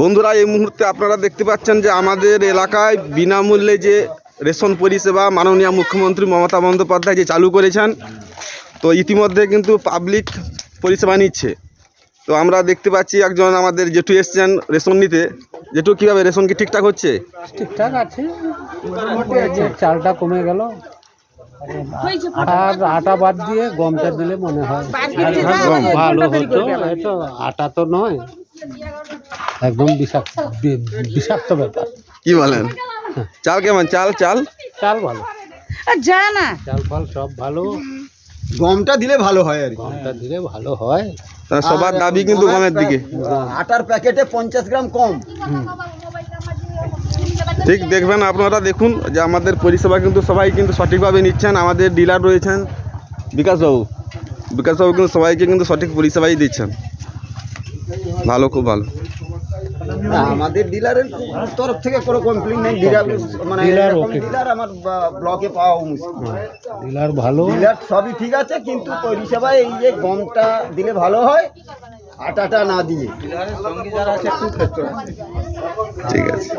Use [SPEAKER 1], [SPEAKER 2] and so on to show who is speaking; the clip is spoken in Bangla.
[SPEAKER 1] বন্ধুরা, এই মুহূর্তে আপনারা দেখতে পাচ্ছেন যে আমাদের এলাকায় বিনামূল্যে যে রেশন পরিষেবা মাননীয় মুখ্যমন্ত্রী মমতা বন্দ্যোপাধ্যায় যে চালু করেছেন, তো ইতিমধ্যে কিন্তু পাবলিক পরিষেবা নিচ্ছে। তো আমরা দেখতে পাচ্ছি একজন আমাদের জেঠু এসছেন রেশন নিতে। জেঠু, কীভাবে রেশন কি ঠিকঠাক হচ্ছে?
[SPEAKER 2] ঠিকঠাক আছে, যে চালটা কমে গেল আর আটা বাদ দিয়ে গমটা দিলে মনে হয় ভালো হতো। এটা আটা তো নয়, একদম বিষাক্ত ব্যাপার।
[SPEAKER 1] কি বলেন? চাল কেমন? চাল চাল
[SPEAKER 2] চাল ভালো, চাল ফাল সব ভালো,
[SPEAKER 3] গমটা দিলে ভালো হয় আর কি।
[SPEAKER 2] গমটা দিলে ভালো হয়।
[SPEAKER 1] সবার দাবি কিন্তু গমের দিকে।
[SPEAKER 3] আটার প্যাকেটে 50 গ্রাম কম।
[SPEAKER 1] ঠিক দেখবেন, আপনারা দেখুন যে আমাদের পরিষেবা কিন্তু সবাই কিন্তু সঠিকভাবে নিচ্ছেন। আমাদের ডিলার রয়েছেন বিকাশবাবু কিন্তু সবাইকে কিন্তু সঠিক পরিষেবাই দিচ্ছেন। ভালো, খুব ভালো।
[SPEAKER 3] আমাদের ডিলারের তরফ থেকে কোনো কমপ্লেন নেই। ডিলার মানে ডিলার আমার ব্লকে পাওয়া মুশকিল।
[SPEAKER 2] ডিলার ভালো,
[SPEAKER 3] ডিলার সবই ঠিক আছে, কিন্তু পরিষেবায় এই যে গমটা দিলে ভালো হয়, আটাটা না দিয়ে।
[SPEAKER 1] ঠিক আছে।